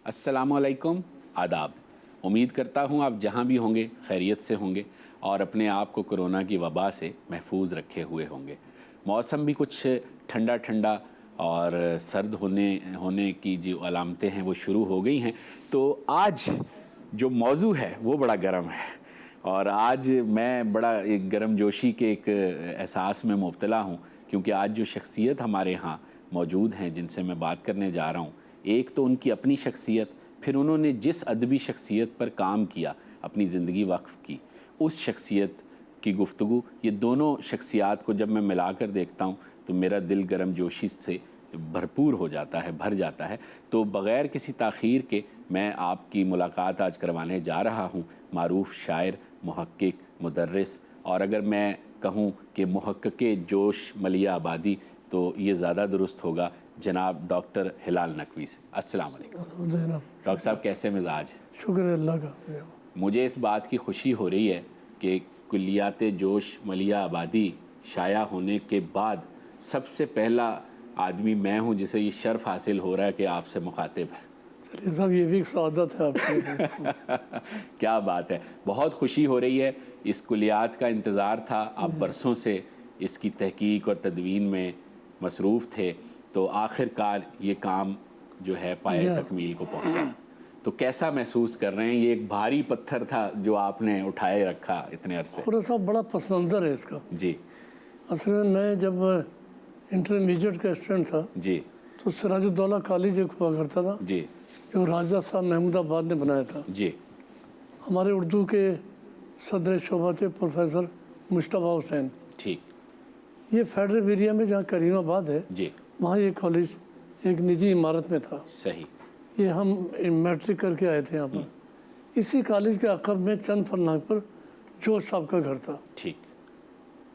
अस्सलामुअलैकुम, आदाब। उम्मीद करता हूँ आप जहाँ भी होंगे खैरियत से होंगे और अपने आप को कोरोना की वबा से महफूज रखे हुए होंगे। मौसम भी कुछ ठंडा ठंडा और सर्द होने की जो अलामतें हैं वो शुरू हो गई हैं। तो आज जो मौजू है वो बड़ा गर्म है और आज मैं बड़ा एक गर्म जोशी के एक एहसास में मुब्तला हूँ, क्योंकि आज जो शख्सियत हमारे यहाँ मौजूद हैं जिनसे मैं बात करने जा रहा हूँ, एक तो उनकी अपनी शख्सियत, फिर उन्होंने जिस अदबी शख्सियत पर काम किया, अपनी ज़िंदगी वक्फ़ की, उस शख्सियत की गुफ्तगू, ये दोनों शख्सियात को जब मैं मिला कर देखता हूँ तो मेरा दिल गर्म जोशी से भरपूर हो जाता है, भर जाता है। तो बग़ैर किसी ताख़ीर के मैं आपकी मुलाकात आज करवाने जा रहा हूँ मारूफ़ शायर, मुहक्किक, मुदर्रिस और अगर मैं कहूँ कि मुहक्किके जोश मलिया आबादी तो ये ज़्यादा दुरुस्त होगा, जनाब डॉक्टर हिलाल नकवी से। अस्सलाम वालेकुम डॉक्टर साहब, कैसे मिजाज? शुक्र अल्लाह का। मुझे इस बात की खुशी हो रही है कि कुल्लियात जोश मलिया आबादी शाया होने के बाद सबसे पहला आदमी मैं हूँ जिसे ये शर्फ हासिल हो रहा है कि आपसे मुखातिब है। चलिए साहब, ये भी एक सआदत है आपकी। क्या बात है, बहुत खुशी हो रही है। इस कुल्लियात का इंतज़ार था, आप बरसों से इसकी तहकीक और तदवीन में मसरूफ़ थे, तो आखिरकार ये काम जो है पाए तकमील को पहुँचा। तो कैसा महसूस कर रहे हैं? ये एक भारी पत्थर था जो आपने उठाए रखा इतने अरसे। पूरा साहब बड़ा पस मंज़र है इसका। जी असल में मैं जब इंटरमीडिएट का स्टूडेंट था जी तो सिराजुद्दौला कॉलेज एक हुआ करता था जी जो राजा साहब महमूदाबाद ने बनाया था। जी हमारे उर्दू के सदर शोबा थे प्रोफेसर मुश्तबा हुसैन। ठीक। ये फेडरल एरिया में जहाँ करीमाबाद है जी वहाँ ये कॉलेज एक निजी इमारत में था। सही। ये हम मैट्रिक करके आए थे यहाँ पर। इसी कॉलेज के अकब में चंद फरनाक पर जोश साहब का घर था। ठीक।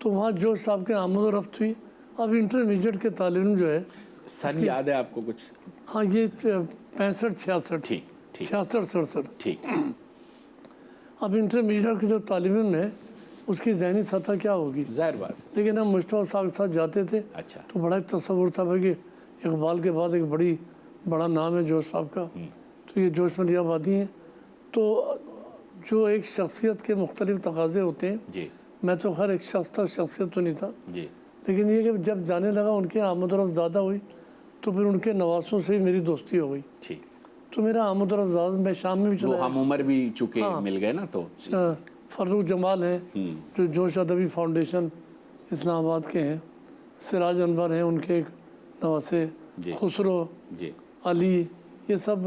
तो वहाँ जोश साहब के आमद और रफ्त हुई। अब इंटरमीडिएट के तालीम जो है, सन याद है आपको कुछ? हाँ, ये 65-66। ठीक ठीक 66-67। ठीक। अब इंटरमीडिएट की जो तालीम है उसकी ज़हनी सतह क्या होगी, ज़ाहिर बात। लेकिन हम मुश्तबा साहब के साथ जाते थे। अच्छा। तो बड़ा तस्वुर था भाई कि इकबाल के बाद एक बड़ा नाम है जोश साहब का। तो ये जोश मलिया आबादी हैं। तो जो एक शख्सियत के मुख्तलिफ तकाज़े होते हैं, जी मैं तो खैर एक शख्स था, शख्सियत तो नहीं था, जी लेकिन ये कि जब जाने लगा उनके आमद और रफ्त ज़्यादा हुई तो फिर उनके नवासों से ही मेरी दोस्ती हो गई। ठीक। तो मेरा आमद और रफ्त ज़्यादा, मैं शाम में भी वो चला। हम उम्र भी चुके मिल गए ना, तो फर्रुख जमाल हैं जो जोश अदबी फाउंडेशन इस्लामाबाद के हैं, सिराज अनवर हैं उनके एक नवासे, खुसरो जी अली, ये सब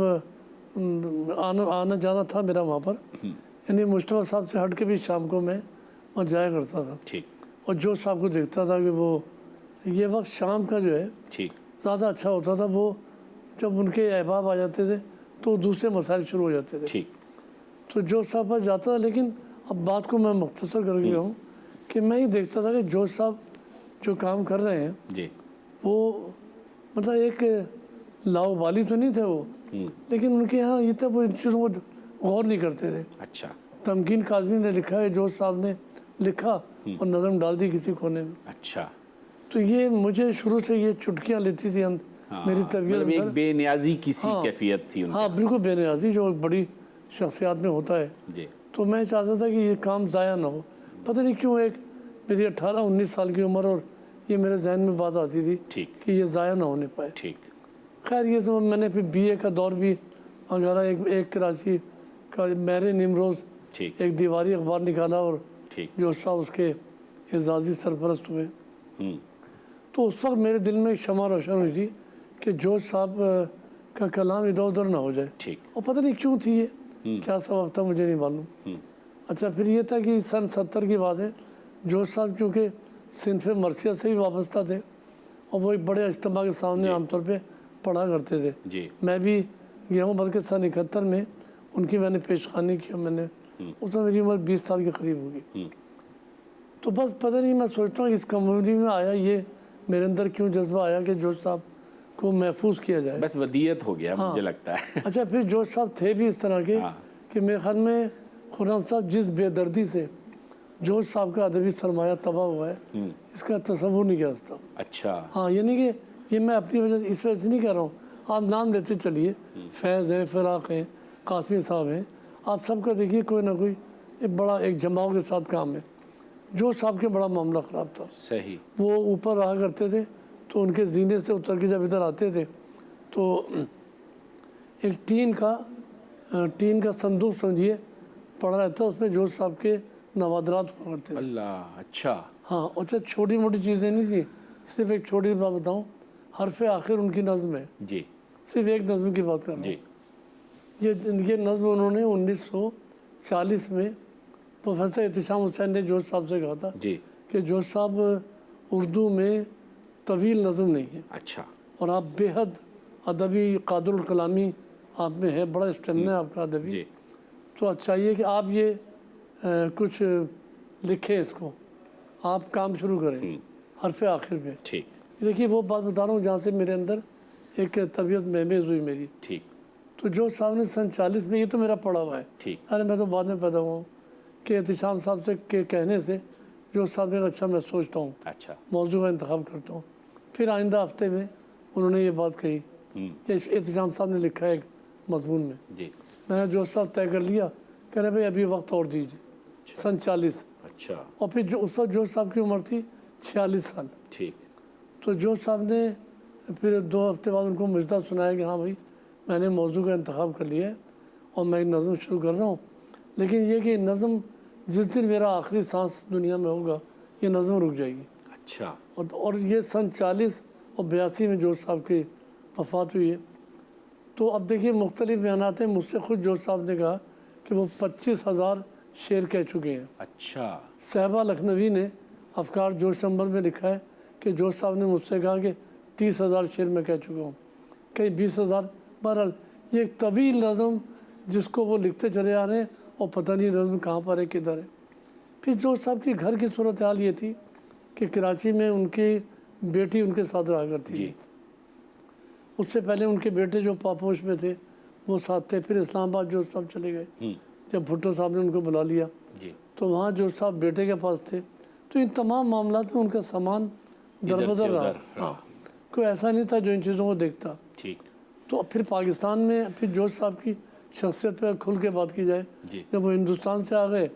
आना जाना था मेरा वहाँ पर। यानी मुश्तबा साहब से हट के भी शाम को मैं वहाँ जाया करता था। ठीक। और जोश साहब को देखता था कि वो ये वक्त शाम का जो है ठीक। ज़्यादा अच्छा होता था। वो जब उनके अहबाब आ जाते थे तो दूसरे मसाइल शुरू हो जाते थे। ठीक। तो जोश साहब पर जाता था, लेकिन अब बात को मैं मुख्तसर कर गया हूँ कि मैं ही देखता था कि जोश साहब जो काम कर रहे हैं जी वो मतलब एक लाओबाली तो नहीं थे वो, लेकिन उनके यहाँ ये था वो इन चीज़ों को गौर नहीं करते थे। अच्छा। तमकीन काज़मी ने लिखा है, जोश साहब ने लिखा और नज़म डाल दी किसी कोने में। अच्छा। तो ये मुझे शुरू से ये चुटकियाँ लेती थी मेरी तबीयत। मतलब एक बेनियाजी की सी कैफियत थी उनकी। हाँ, बिल्कुल बेनियाजी, जो एक बड़ी शख्सियात में होता है। जी। तो मैं चाहता था कि ये काम ज़ाया ना हो। पता नहीं क्यों एक मेरी 18-19 साल की उम्र और ये मेरे जहन में बात आती थी ठीक। कि ये ज़ाया ना होने पाए। ठीक। खैर ये सब मैंने फिर BA का दौर भी अगर एक कराची का मेरे निमरोज़ ठीक। एक दीवारी अखबार निकाला और ठीक। जो साहब उसके एजाज़ी सरपरस्त हुए। तो उस वक्त मेरे दिल में एक शमा रोशन हुई थी कि जोश साहब का कलाम इधर उधर ना हो जाए। ठीक। और पता नहीं क्यों थी ये, क्या सबब था मुझे नहीं मालूम। अच्छा, फिर ये था कि सन 70 की बात है। जोश साहब चूँकि सिंध मरसिया से ही वाबस्ता थे और वो एक बड़े इज्तिमा के सामने आमतौर पे पढ़ा करते थे। जी। मैं भी गया हूँ, बल्कि सन 71 में उनकी मैंने पेशखानी की। मैंने उसमें मेरी उम्र 20 साल के करीब होगी। तो बस पता नहीं, मैं सोचता हूँ इस कम्युनिटी में आया ये मेरे अंदर क्यों जज्बा आया कि जोश साहब को महफूज किया जाए। बस वदीयत हो गया। मुझे लगता है। अच्छा, फिर जोश साहब थे भी इस तरह के कि मेरे ख्याल में खुर्रम साहब जिस बेदर्दी से जोश साहब का अदबी सरमाया तबाह हुआ है इसका तसव्वुर नहीं किया सकता। अच्छा। हाँ, यानी कि ये मैं अपनी वजह इस वजह से नहीं कह रहा हूँ, آپ نام لیتے چلیے، فیض ہیں، فراق ہیں، قاسمی صاحب ہیں، آپ سب کا دیکھیے کوئی نہ کوئی ایک بڑا ایک جماؤ کے ساتھ کام ہے۔ جو صاحب کے بڑا معاملہ خراب تھا، صحیح، وہ اوپر رہا کرتے تھے تو ان کے زینے سے اتر کے جب ادھر آتے تھے تو ایک ٹین کا صندوق سمجھیے پڑا رہتا، اس میں جوش صاحب کے نوادرات ہوا کرتے تھے۔ اللہ، اچھا، ہاں، اچھا چھوٹی موٹی چیزیں نہیں تھیں، صرف ایک چھوٹی بات بتاؤں، حرف آخر ان کی نظم ہے، جی صرف ایک نظم کی بات کر رہا جی ہوں۔ یہ نظم انہوں نے 1940 میں پروفیسر احتشام حسین نے جوش صاحب سے کہا تھا جی، کہ جوش صاحب اردو میں طویل نظم نہیں ہے، اچھا، اور آپ بے حد ادبی قادر الکلامی آپ میں ہے، بڑا اسٹیمنا ہے آپ کا ادبی، جی تو چاہیے کہ آپ یہ کچھ لکھیں، اس کو آپ کام شروع کریں حرف آخر پہ۔ ٹھیک دیکھیے وہ بات بتا رہا ہوں جہاں سے میرے اندر ایک طبیعت مہمیز ہوئی میری۔ ٹھیک تو جو صاحب نے سن 40 میں، یہ تو میرا پڑھا ہوا ہے، ٹھیک، ارے میں تو بعد میں پیدا ہوا ہوں، کہ احتشام صاحب سے کے کہنے سے جو صاحب نے اچھا میں سوچتا ہوں، اچھا، موضوع کا انتخاب کرتا ہوں۔ پھر آئندہ ہفتے میں انہوں نے یہ بات کہی کہ احتشام صاحب نے لکھا ہے ایک مضمون میں، جی، میں نے جو صاحب طے کر لیا، کہہ رہے بھائی ابھی وقت اور دیجیے، سن 40، اچھا، اور پھر جو اس وقت جو صاحب کی عمر تھی 46 سال۔ ٹھیک، تو جو صاحب نے پھر 2 ہفتے بعد ان کو مجدہ سنایا کہ ہاں بھائی میں نے موضوع کا انتخاب کر لیا ہے اور میں ایک نظم شروع کر رہا ہوں، لیکن یہ کہ نظم جس دن میرا آخری سانس دنیا میں ہوگا یہ نظم رک جائے گی۔ اچھا، اور یہ سن 40 اور 82 میں جوش صاحب کی وفات ہوئی ہے۔ تو اب دیکھیے مختلف بیانات ہیں، مجھ سے خود جوش صاحب نے کہا کہ وہ 25,000 شعر کہہ چکے ہیں۔ اچھا، صحبہ لکھنوی نے افکار جوش نمبر میں لکھا ہے کہ جوش صاحب نے مجھ سے کہا کہ 30,000 شعر میں کہہ چکا ہوں، کہیں 20,000۔ بہرحال یہ ایک طویل نظم جس کو وہ لکھتے چلے آ رہے ہیں اور پتہ نہیں نظم کہاں پر ہے، کدھر ہے۔ پھر جوش صاحب کی گھر کی صورتحال یہ تھی کہ کراچی میں ان کی بیٹی ان کے ساتھ رہا کرتی تھی۔ اس سے پہلے ان کے بیٹے جو پاپوش میں تھے وہ ساتھ تھے، پھر اسلام آباد جوش صاحب چلے گئے جب بھٹو صاحب نے ان کو بلا لیا، جی، تو وہاں جوش صاحب بیٹے کے پاس تھے۔ تو ان تمام معاملات میں ان کا سامان در بدر رہا، ہاں، کوئی ایسا نہیں تھا جو ان چیزوں کو دیکھتا۔ ٹھیک، تو پھر پاکستان میں پھر جوش صاحب کی شخصیت پہ کھل کے بات کی جائے، جی، جب وہ ہندوستان سے آ گئے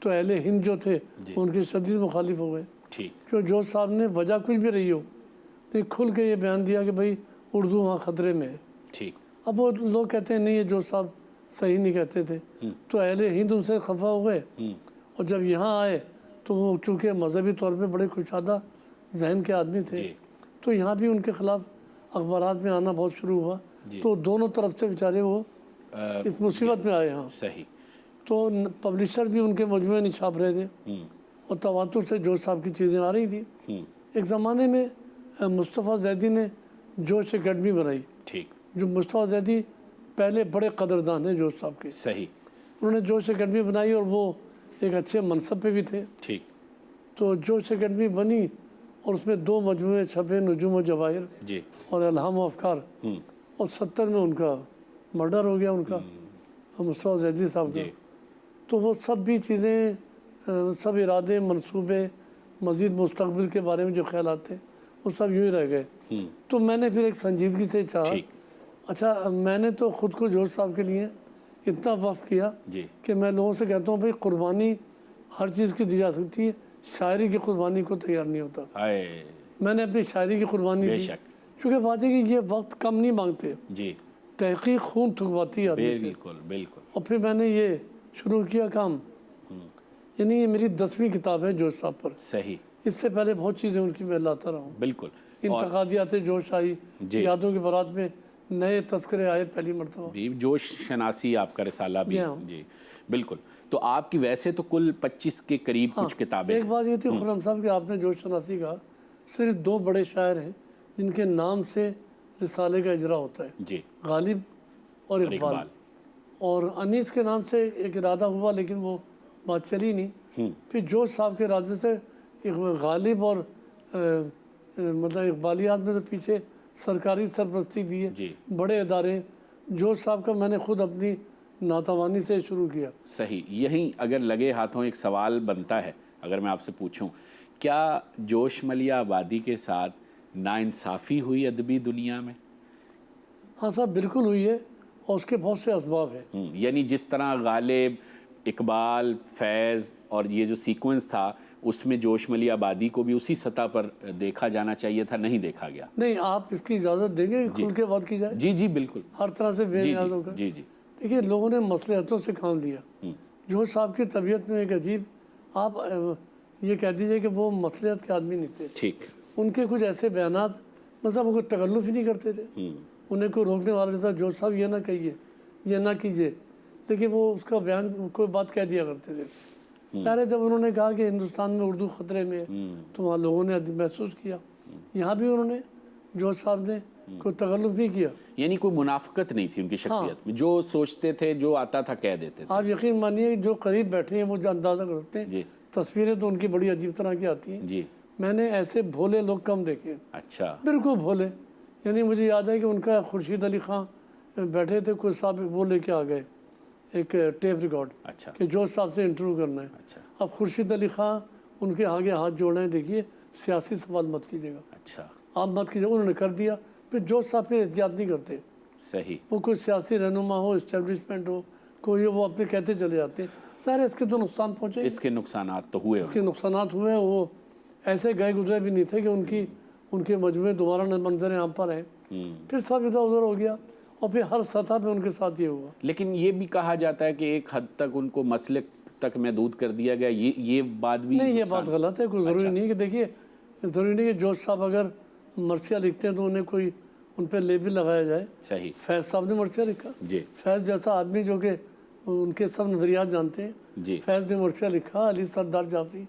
تو اہل ہند جو تھے ان کے شدید مخالف ہو گئے، ٹھیک، کہ جوش صاحب نے وجہ کچھ بھی رہی ہو لیکن کھل کے یہ بیان دیا کہ بھائی اردو وہاں خطرے میں ہے۔ ٹھیک، اب وہ لوگ کہتے ہیں نہیں یہ جوش صاحب صحیح نہیں کہتے تھے، تو اہل ہند ان سے خفا ہو گئے، اور جب یہاں آئے تو وہ چونکہ مذہبی طور پہ بڑے کشادہ ذہن کے آدمی تھے، جی، تو یہاں بھی ان کے خلاف اخبارات میں آنا بہت شروع ہوا، تو دونوں طرف سے بیچارے وہ اس مصیبت میں آئے۔ ہاں، صحیح، تو پبلشر بھی ان کے مجموعے نہیں چھاپ رہے تھے، اور تواتر سے جوش صاحب کی چیزیں آ رہی تھیں۔ ایک زمانے میں مصطفیٰ زیدی نے جوش اکیڈمی بنائی، ٹھیک، جو مصطفیٰ زیدی پہلے بڑے قدردان ہیں جوش صاحب کے، صحیح، انہوں نے جوش اکیڈمی بنائی اور وہ ایک اچھے منصب پہ بھی تھے۔ ٹھیک، تو جوش اکیڈمی بنی اور اس میں 2 مجموعے چھپے، نجوم و جواہر جی، اور الہام و افکار، اور 70 میں ان کا مرڈر ہو گیا، ان کا مصطفیٰ زیدی صاحب کا۔ جی، تو وہ سب بھی چیزیں، سب ارادے، منصوبے، مزید مستقبل کے بارے میں جو خیالات تھے وہ سب یوں ہی رہ گئے۔ تو میں نے پھر ایک سنجیدگی سے چاہا، ٹھیک، اچھا میں نے تو خود کو جوش صاحب کے لیے اتنا وقف کیا جی، کہ میں لوگوں سے کہتا ہوں بھائی قربانی ہر چیز کی دی جا سکتی ہے، شاعری کی قربانی کو تیار نہیں ہوتا۔ آئے، میں نے اپنی شاعری کی قربانی بے دی، شک، کیونکہ بات ہے کہ یہ وقت کم نہیں مانگتے، جی، تحقیق خون تھکواتی ہے آدمی سے۔ بالکل، بالکل، اور پھر میں نے یہ شروع کیا کام، یعنی یہ میری 10ویں کتاب ہے جوش صاحب پر۔ صحیح، اس سے پہلے بہت چیزیں ان کی میں لاتا رہا ہوں، بالکل، انتقادیات جوش آئی، جی، یادوں کی برات میں نئے تذکرے آئے پہلی مرتبہ۔ جی، جوش شناسی آپ کا رسالہ بھی، جی ہاں۔ جی، بالکل۔ تو آپ کی ویسے تو کل 25 کے قریب کچھ کتابیں ایک ہیں۔ بات یہ تھی خرم صاحب کہ آپ نے جوش شناسی کا صرف 2 بڑے شاعر ہیں جن کے نام سے رسالے کا اجرا ہوتا ہے، جی، غالب اور اقبال۔ اور انیس کے نام سے ایک ارادہ ہوا لیکن وہ بات چلی نہیں۔ پھر جوش صاحب کے ارادے سے غالب اور مطلب اقبالیات میں تو پیچھے سرکاری سرپرستی بھی ہے، جی، بڑے ادارے۔ جوش صاحب کا میں نے خود اپنی ناتوانی سے شروع کیا۔ صحیح، یہیں اگر لگے ہاتھوں ایک سوال بنتا ہے، اگر میں آپ سے پوچھوں، کیا جوش ملیح آبادی کے ساتھ ناانصافی ہوئی ادبی دنیا میں؟ हाँ साहब बिल्कुल हुई है और उसके बहुत से असबाब हैं। यानी जिस तरह गालिब, इकबाल, फैज़ और ये जो सीक्वेंस था उसमें जोशमली आबादी को भी उसी सतह पर देखा जाना चाहिए था, नहीं देखा गया। नहीं, आप इसकी इजाज़त देंगे कि खुल के बात की जाए? जी जी बिल्कुल, हर तरह से जी बेनियाज जी होकर। जी जी। देखिए, लोगों ने मसलहतों से काम लिया। जोश साहब की तबीयत में एक अजीब, आप ये कह दीजिए कि वो मसलहत के आदमी नहीं थे। ठीक। उनके कुछ ऐसे बयानात मतलब वो तकल्लुफ़ ही नहीं करते थे। उन्हें कोई रोकने वाला नहीं था, जोश साहब ये ना कहिए, ये ना कीजिए, देखिए वो उसका बयान कोई बात कह दिया करते थे। पहले जब उन्होंने कहा कि हिंदुस्तान में उर्दू ख़तरे में है तो वहाँ लोगों ने महसूस किया। यहाँ भी उन्होंने, जोश साहब ने कोई तकल्लुफ़ नहीं किया। यानी कोई मुनाफिकत नहीं थी उनकी शख्सियत में, जो सोचते थे, जो आता था कह देते थे। आप यकीन मानिए जो करीब बैठे हैं वो जो अंदाज़ा करते हैं। जी तस्वीरें तो उनकी बड़ी अजीब तरह की आती हैं। जी। मैंने ऐसे भोले लोग कम देखे हैं, अच्छा। बिल्कुल भोले। यानी मुझे याद है कि उनका खुर्शीद अली खां बैठे थे, कोई साहब वो लेके आ गए एक टेप रिकॉर्ड अच्छा कि जोश साहब से इंटरव्यू करना है। अच्छा अब खुर्शीद अली खां उनके आगे हाथ जोड़े हैं, देखिए सियासी सवाल मत कीजिएगा, अच्छा, आप मत कीजिएगा। उन्होंने कर दिया। फिर जोश साहब फिर एहतियात नहीं करते। सही। वो कोई सियासी रहनुमा हो, इस्टेब्लिशमेंट हो, कोई हो, वो अपने कहते चले जाते हैं। सारे इसके तो नुकसान पहुँचे, इसके नुकसानात तो हुए। इसके नुकसानात हुए। वो ऐसे गए गुजरे भी नहीं थे कि उनके मजमूए दोबारा मंजर आम पर आए। फिर सब इधर उधर हो गया और फिर हर सतह पे उनके साथ ये हुआ। लेकिन ये भी कहा जाता है कि एक हद तक उनको मसलक तक महदूद कर दिया गया, ये बात भी नहीं, ये नुकसान- बात गलत है। कोई ज़रूरी नहीं कि देखिए, ज़रूरी नहीं कि जोश साहब अगर मरसिया लिखते हैं तो उन्हें कोई उन पर लेबल लगाया जाए। सही। फैज़ साहब ने मरसिया लिखा। जी फैज़ जैसा आदमी जो कि उनके सब नज़रियात जानते हैं, जी। फैज़ ने मरसिया लिखा, अली सरदार जाफरी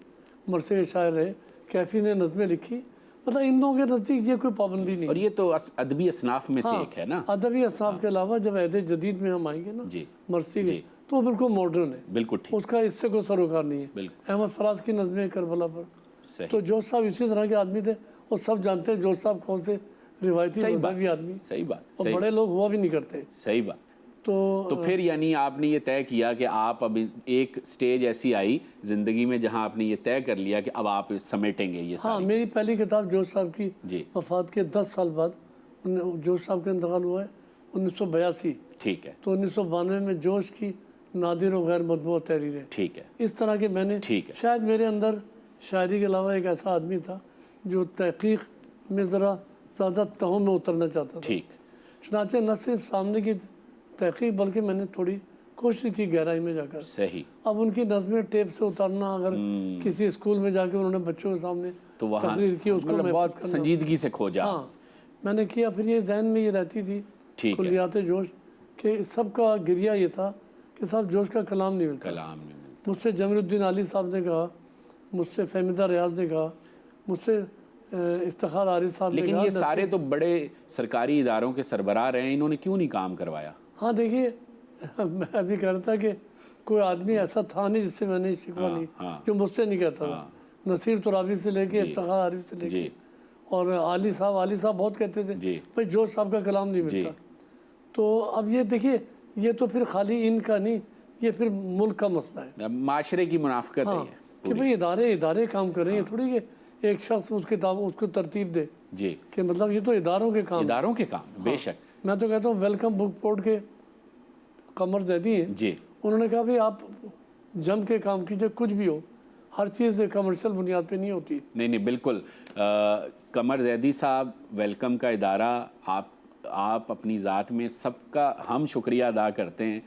मरसे के शायर रहे, कैफ़ी ने नज़में लिखी। मतलब इन लोगों के नज़दीक ये कोई पाबंदी नहीं। और ये तो अदबी असनाफ में से एक है ना। अदबी असनाफ के अलावा जब अहद जदीद में हम आएंगे ना जी मरसी के, जी। तो वो बिल्कुल मॉडर्न है, बिल्कुल ठीक। उसका इससे कोई सरोकार नहीं है। बिल्कुल अहमद फराज की नज़में करबला पर, सही। तो जोश साहब इसी तरह के आदमी थे और सब जानते हैं जोश साहब कौन से रिवायती सही बात, मजहबी आदमी, सही बात, और सही बड़े लोग हुआ भी नहीं करते। सही बात। तो फिर यानी आपने ये तय किया कि आप अब एक स्टेज ऐसी आई ज़िंदगी में जहां आपने ये तय कर लिया कि अब आप समेटेंगे ये हाँ, सारी मेरी पहली किताब जोश साहब की जी। वफ़ात के 10 साल बाद जोश साहब का इंतकाल हुआ है 1982। ठीक है, तो 1992 में जोश की नादिर और गैर मतबूआ तहरीरें, ठीक है, इस तरह के मैंने, ठीक है। शायद मेरे अंदर शायरी के अलावा एक ऐसा आदमी था जो तहकीक में ज़रा ज़्यादा तहों में उतरना चाहता था। ठीक। चुनाचे न सिर्फ सामने की तहकीक बल्कि मैंने थोड़ी कोशिश की गहराई में जाकर। सही। अब उनकी नज़में टेप से उतारना, अगर किसी स्कूल में जाके उन्होंने बच्चों के सामने तो वहाँ तकरीर की, उसको मतलब महफूज बहुत करना। संजीदगी से खोजा। हाँ, मैंने किया। फिर ये जहन में ये रहती थी ठीक है। कुलियात जोश कि सबका गिरिया ये था कि साहब जोश का कलाम नहीं मिलता। कलाम में मिलता। मुझसे जमीरुद्दीन आली साहब ने कहा, मुझसे फहमिदा रियाज ने कहा, मुझसे इफ्तिखार आरिफ साहब ने लेकिन कहा। ये सारे तो बड़े सरकारी इदारों के सरबराह रहे हैं, इन्होंने क्यों नहीं काम करवाया? हाँ देखिए, मैं अभी कह रहा था कि कोई आदमी ऐसा था नहीं जिससे मैंने शिकवा हाँ, नहीं, हाँ। जो मुझसे नहीं कहता था। नसीर तुराबी से लेके इफ्तिखार आरिफ से लेके जी और आली साहब बहुत कहते थे जी भाई जोश साहब का कलाम नहीं जी। मिलता। तो अब ये देखिए, ये तो फिर खाली इनका नहीं, ये फिर मुल्क का मसला है। अब माशरे की मुनाफिकत है हाँ, ये। कि भाई इदारे काम कर रहे हैं, थोड़ी कि एक शख्स उस किताब उसको तरतीब दे, जी। कि मतलब ये तो इदारों के काम। इदारों के काम, बेशक। मैं तो कहता हूँ वेलकम बुक बोर्ड के कमर जैदी हैं, जी उन्होंने कहा भाई आप जम के काम कीजिए, कुछ भी हो, हर चीज़ कमर्शियल बुनियाद पे नहीं होती। नहीं बिल्कुल। कमर जैदी साहब, वेलकम का इदारा, आप अपनी ज़ात में सबका हम शुक्रिया अदा करते हैं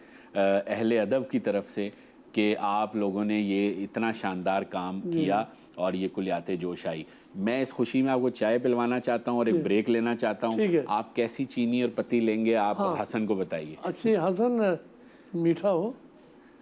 अहले अदब की तरफ से कि आप लोगों ने ये इतना शानदार काम किया और ये कुलियात जोश आई। मैं इस खुशी में आपको चाय पिलवाना चाहता हूँ और एक ब्रेक लेना चाहता ठीक है। हूँ। आप कैसी चीनी और पत्ती लेंगे, आप हसन को बताइए। अच्छी हसन मीठा हो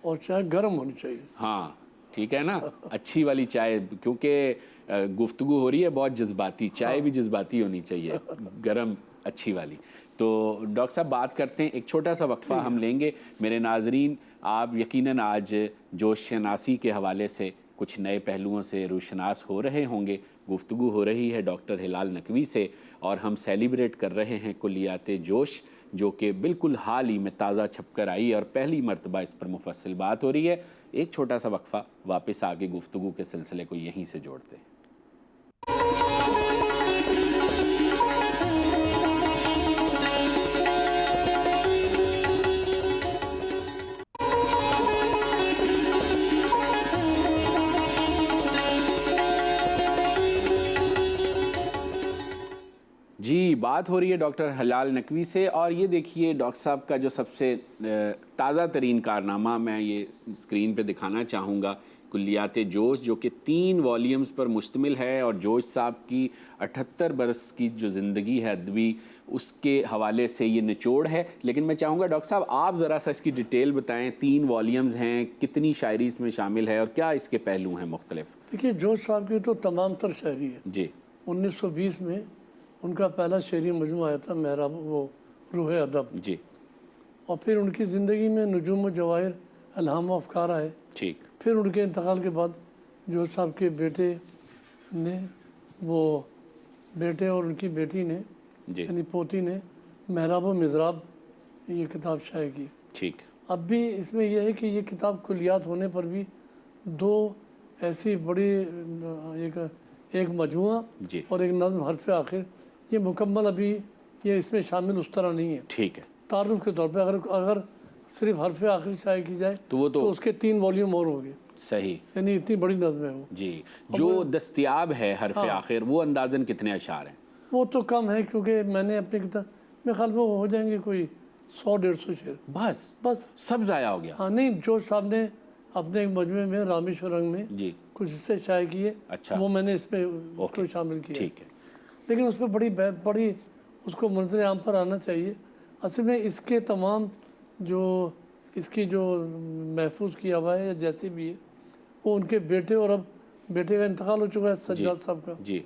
और चाय गर्म होनी चाहिए। हाँ ठीक है ना, अच्छी वाली चाय, क्योंकि गुफ्तगू हो रही है बहुत जज्बाती, चाय भी जज्बाती होनी चाहिए, गरम अच्छी वाली। तो डॉक्टर साहब बात करते हैं, एक छोटा सा वक्फा हम लेंगे। मेरे नाजरीन, आप यकीनन आज जोश शनासी के हवाले से कुछ नए पहलुओं से रूशनास हो रहे होंगे। गुफ्तगू हो रही है डॉक्टर हिलाल नकवी से और हम सेलिब्रेट कर रहे हैं कुलियात जोश, जो कि बिल्कुल हाल ही में ताज़ा छपकर आई और पहली मरतबा इस पर मुफस्सिल बात हो रही है। एक छोटा सा वक्फा, वापस आगे गुफ्तगू के सिलसिले को यहीं से जोड़ते हैं। بات ہو رہی ہے ڈاکٹر ہلال نقوی سے، اور یہ دیکھیے ڈاکٹر صاحب کا جو سب سے تازہ ترین کارنامہ میں یہ اسکرین پہ دکھانا چاہوں گا، کلیات جوش، جو کہ 3 والیومز پر مشتمل ہے، اور جوش صاحب کی 78 برس کی جو زندگی ہے ادبی، اس کے حوالے سے یہ نچوڑ ہے۔ لیکن میں چاہوں گا ڈاکٹر صاحب آپ ذرا سا اس کی ڈیٹیل بتائیں، 3 والیومز ہیں، کتنی شاعری اس میں شامل ہے اور کیا اس کے پہلو ہیں مختلف؟ دیکھیے جوش صاحب کی تو تمام تر شاعری ہے۔ جی 1920 میں ان کا پہلا شعری مجموعہ آیا تھا محراب وہ روح ادب، جی اور پھر ان کی زندگی میں نجوم و جواہر، الہام و افکار آئے۔ ٹھیک پھر ان کے انتقال کے بعد جوش صاحب کے بیٹے نے وہ بیٹے اور ان کی بیٹی نے جی یعنی پوتی نے محراب و مضراب یہ کتاب شائع کی۔ ٹھیک اب بھی اس میں یہ ہے کہ یہ کتاب کلیات ہونے پر بھی 2 ایسی بڑی ایک مجموعہ جی اور ایک نظم حرف آخر، یہ مکمل ابھی یہ اس میں شامل اس طرح نہیں ہے۔ ٹھیک ہے، تعارف کے طور پہ اگر صرف حرف آخر شائع کی جائے تو وہ تو اس کے 3 والیوم اور ہو گئے، صحیح۔ یعنی اتنی بڑی نظم ہے وہ۔ جی جو دستیاب ہے حرف آخر، وہ اندازاً کتنے اشعار ہیں؟ وہ تو کم ہے کیونکہ میں نے اپنی کتاب میں خیال میں وہ ہو جائیں گے کوئی 100-150 شعر بس۔ سب ضائع ہو گیا؟ ہاں نہیں، جوش صاحب نے اپنے ایک مجموعے میں رامیش رنگ میں جی کچھ حصے شائع کیے، اچھا، وہ میں نے اس میں اس کو شامل کیا، ٹھیک ہے، لیکن اس میں بڑی اس کو منظر عام پر آنا چاہیے۔ اصل میں اس کے تمام جو اس کی جو محفوظ کیا ہوا ہے یا جیسے بھی ہے، وہ ان کے بیٹے، اور اب بیٹے کا انتقال ہو چکا ہے سجاد صاحب کا، جی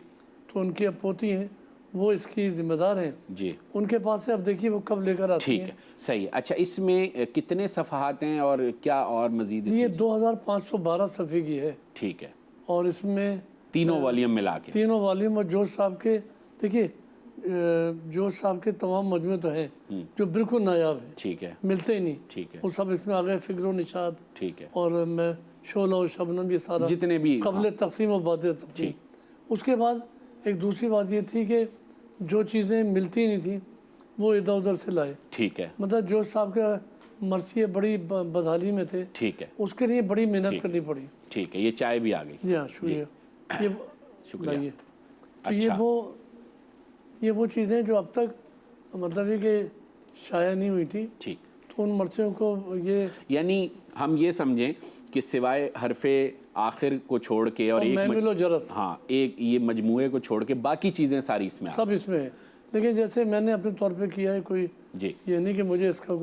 تو ان کی اب پوتی ہیں، وہ اس کی ذمہ دار ہیں، جی ان کے پاس سے اب دیکھیے وہ کب لے کر آتی ٹھیک ہیں۔ ہے، صحیح۔ اچھا اس میں کتنے صفحات ہیں اور کیا اور مزید اس یہ میں؟ 2512 صفحے کی ہے، ٹھیک ہے، اور اس میں تینوں والیوم ملا کے؟ تینوں والیوم، اور جوش صاحب کے دیکھیے جوش صاحب کے تمام مجموعے تو ہیں جو بالکل نایاب ہیں، ٹھیک ہے، ملتے ہی نہیں، ٹھیک ہے، وہ سب اس میں آ گئے، فکر و نشاط ٹھیک ہے، اور میں شعلہ و شبنم، یہ سارا جتنے بھی قبل تقسیم و بعد تقسیم۔ اس کے بعد ایک دوسری بات یہ تھی کہ جو چیزیں ملتی نہیں تھیں وہ ادھر ادھر سے لائے، ٹھیک ہے، مطلب جوش صاحب کا مرثیے بڑی بدحالی میں تھے، ٹھیک ہے، اس کے لیے بڑی محنت کرنی پڑی۔ ٹھیک ہے، یہ چائے بھی آ گئی، جی ہاں شکریہ، شکریہ۔ لائیے۔ تو یہ وہ چیزیں جو اب تک مطلب یہ کہ شائع نہیں ہوئی تھی، ٹھیک، تو ان مرثیوں کو یہ یعنی ہم یہ سمجھیں کہ سوائے حرف آخر کو چھوڑ کے اور محمل و جرس ہاں ایک یہ مجموعے کو چھوڑ کے باقی چیزیں ساری اس میں سب اس میں ہے، لیکن جیسے میں نے اپنے طور پہ کیا ہے، کوئی جی یہ نہیں کہ مجھے اس کا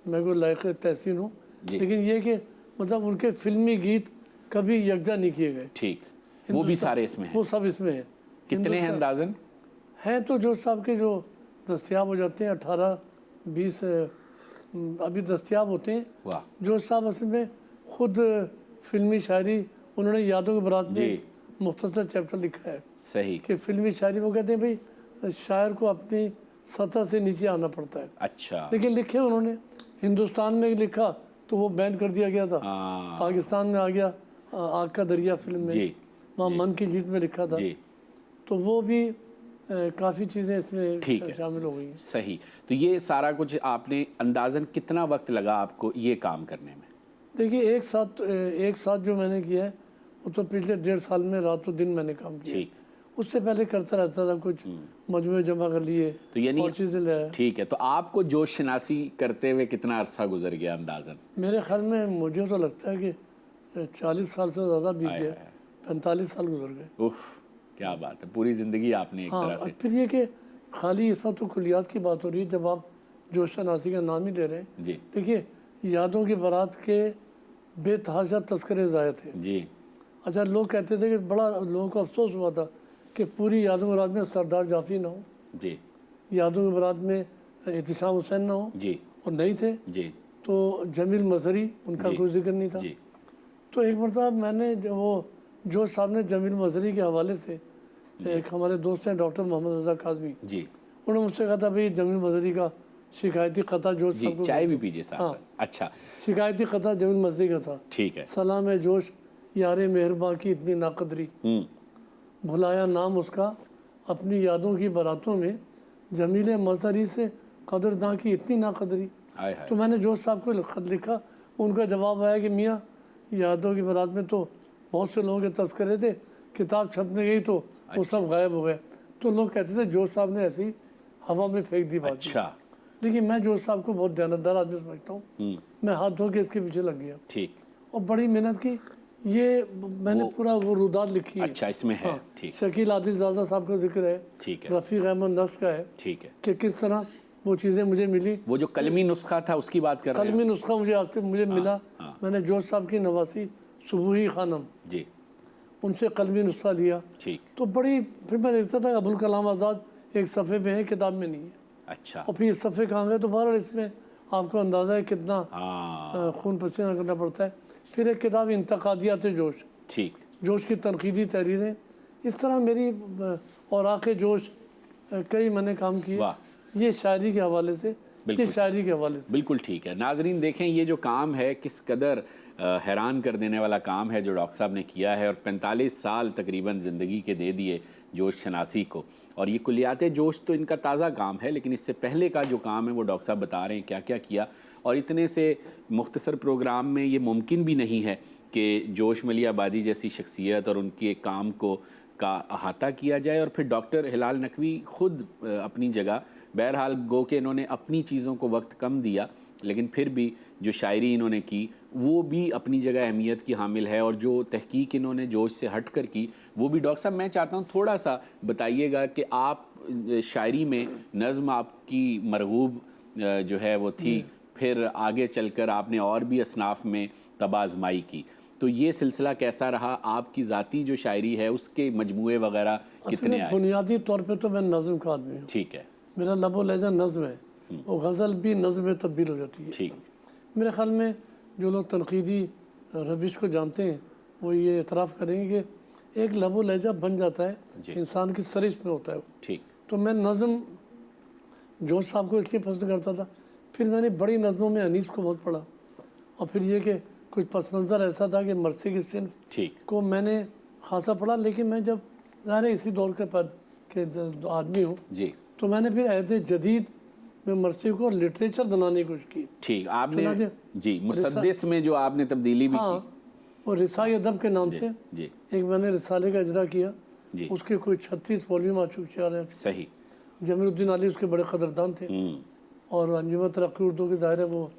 میں کوئی لائق تحسین ہوں، لیکن یہ کہ مطلب ان کے فلمی گیت کبھی یکجا نہیں کیے گئے، ٹھیک، وہ بھی سارے اس میں ہیں؟ وہ سب اس میں ہے۔ کتنے ہیں اندازاً؟ ہیں تو جوش صاحب کے جو دستیاب ہو جاتے ہیں 18-20 ابھی دستیاب ہوتے ہیں۔ واہ، جوش صاحب اصل میں خود فلمی شاعری، انہوں نے یادوں کے برات میں مختصر چیپٹر لکھا ہے صحیح، کہ فلمی شاعری، وہ کہتے ہیں بھائی شاعر کو اپنی سطح سے نیچے آنا پڑتا ہے، اچھا، لیکن لکھے انہوں نے ہندوستان میں لکھا تو وہ بین کر دیا گیا تھا، پاکستان میں آ گیا آگ کا دریا فلم میں، جی وہاں من کی جیت میں لکھا تھا، جی تو وہ بھی کافی چیزیں اس میں ٹھیک ہے، شامل ہو گئی ہیں۔ صحیح۔ تو یہ سارا کچھ آپ نے اندازاً کتنا وقت لگا آپ کو یہ کام کرنے میں؟ دیکھیے ایک ساتھ جو میں نے کیا ہے وہ تو پچھلے 1.5 سال میں رات و دن میں نے کام کیا، ٹھیک، اس سے پہلے کرتا رہتا تھا، کچھ مجموعے جمع کر لیے تو یعنی اور چیزیں لے آیا۔ ٹھیک ہے، تو آپ کو جوش شناسی کرتے ہوئے کتنا عرصہ گزر گیا اندازاً؟ میرے خیال میں مجھے تو لگتا ہے کہ 40 سال سے زیادہ بیت گیا، 45 سال گزر گئے۔ اوف، کیا بات ہے، پوری زندگی آپ نے ایک ہاں، طرح سے۔ پھر یہ کہ خالی اس وقت تو کلیات کی بات ہو رہی ہے، جب آپ جوش شناسی کا نام ہی لے رہے ہیں، جی دیکھیے یادوں کی بارات کے بے تحاشا تذکرے ضائع تھے۔ جی اچھا، لوگ کہتے تھے کہ بڑا لوگوں کو افسوس ہوا تھا کہ پوری یادوں کی بارات میں سردار جعفری نہ ہو، جی یادوں کی بارات میں احتشام حسین نہ ہو، جی اور نہیں تھے جی تو جمیل مظہری، ان کا کوئی ذکر نہیں تھا۔ جی تو ایک مرتبہ میں نے وہ جوش صاحب نے جمیل مظہری کے حوالے سے، ایک ہمارے دوست ہیں ڈاکٹر محمد رضا کاظمی، جی انہوں نے مجھ سے کہا تھا بھائی جمیل مظہری کا شکایتی خطہ جوش جی، صاحب کو، چائے بھی پیجیے ساتھ ساتھ۔ اچھا شکایتی خطہ جمیل مظہری کا تھا، ٹھیک ہے، سلام ہے جوش یار مہرباں کی اتنی ناقدری، بھلایا نام اس کا اپنی یادوں کی باراتوں میں، جمیل مظہری سے قدرداں کی اتنی ناقدری۔ ہائے ہائے، تو میں نے جوش صاحب کو خط لکھا، ان کا جواب آیا کہ میاں یادوں کی بارات میں تو بہت سے لوگوں کے تذکرے تھے، کتاب چھپنے گئی تو وہ سب غائب ہو گئے۔ تو لوگ کہتے تھے جوش صاحب نے ایسی हवा में फेंक दी बात। अच्छा देखिए मैं जोश साहब को बहुत दयानतदार आदमी समझता हूँ। मैं हाथ धो के इसके पीछे लग गया ठीक। और बड़ी मेहनत की। ये मैंने पूरा वो रुदात लिखी है। अच्छा इसमें है। ठीक शकील आदिलजादा साहब का जिक्र है, ठीक है रफ़ीक अहमद नक्श का है ठीक है। कि किस तरह वो चीज़ें मुझे मिली। वो जो कलमी नुस्खा था उसकी बात कर रहे हैं कलमी नुस्खा मुझे आज से मुझे मिला। मैंने जोश साहब की नवासी सुबुही खानम जी। उनसे कलमी नुस्खा लिया। ठीक। तो बड़ी फिर मैं देखता था अबुल कलाम आज़ाद एक सफ़े पे है, किताब में नहीं है। अच्छा और फिर इस सफ़े कहाँ गए तो बहरहाल इसमें आपको अंदाज़ा है कितना हाँ खून पसीना करना पड़ता है। फिर एक किताब इंतकादियात जोश, ठीक। जोश की तनकीदी तहरीरें। इस तरह मेरी और आके जोश कई मैंने काम किए। वाह ये शायरी के हवाले से, ये शायरी के हवाले से। बिल्कुल ठीक है। नाजरीन देखें ये जो काम है किस कदर हैरान कर देने वाला काम है जो डॉक्टर साहब ने किया है, और 45 साल तकरीबन ज़िंदगी के दे दिए जोश शनासी को। और ये कुलियात जोश तो इनका ताज़ा काम है, लेकिन इससे पहले का जो काम है वो डॉक्टर साहब बता रहे हैं क्या क्या किया। और इतने से मुख्तसर प्रोग्राम में ये मुमकिन भी नहीं है कि जोश मलिया आबादी जैसी शख्सियत और उनके काम को का अहाता किया जाए। और फिर डॉक्टर हिलाल नकवी ख़ुद अपनी जगह, बहरहाल गो के इन्होंने अपनी चीज़ों को वक्त कम दिया, लेकिन फिर भी जो शायरी इन्होंने की वो भी अपनी जगह अहमियत की हामिल है। और जो तहकीक इन्होंने जोश से हट कर की वो भी। डॉक्टर साहब मैं चाहता हूँ थोड़ा सा बताइएगा कि आप शायरी में नज़्म आपकी मरगूब जो है वो थी, फिर आगे चलकर आपने और भी असनाफ में तब आजमाई की, तो ये सिलसिला कैसा रहा? आपकी ज़ाती जो शायरी है उसके मजमूए वगैरह कितने आए? बुनियादी तौर पे तो मैं नज़्म का आदमी हूँ। ठीक है। मेरा लबो लहजा नज़्म है, वो गज़ल भी नज़्म में तब्दील हो जाती है। ठीक। मेरे ख्याल में जो लोग तनकीदी रविश को जानते हैं वो ये एतराफ़ करेंगे कि एक लबो लहजा बन जाता है, इंसान की सरिश में होता है वो। ठीक। तो मैं नज़्म जोश साहब को इसलिए पसंद करता था। फिर मैंने बड़ी नज़मों में अनीस को बहुत पढ़ा, और फिर ये कि कुछ पस मंज़र ऐसा था कि मरसी की सिन्फ ठीक को मैंने खासा पढ़ा। लेकिन मैं जब ज़ाहिर है इसी दौर के पद के आदमी हूँ, जी। तो मैंने फिर अहद जदीद में मरसी को लिटरेचर बनाने की कोशिश की। ठीक। आपने जी मुसद्दिस में जो आपने तब्दीली भी हाँ, और रिसाई अदब के नाम से जी एक मैंने रिसाले का इजरा किया। जी। उसके कोई 36 वॉल्यूम आ चुके हैं। सही। जमीरुद्दीन अली उसके बड़े कदरदान थे, और अंजुमन तरक्की उर्दू के ज़ाहिर है वो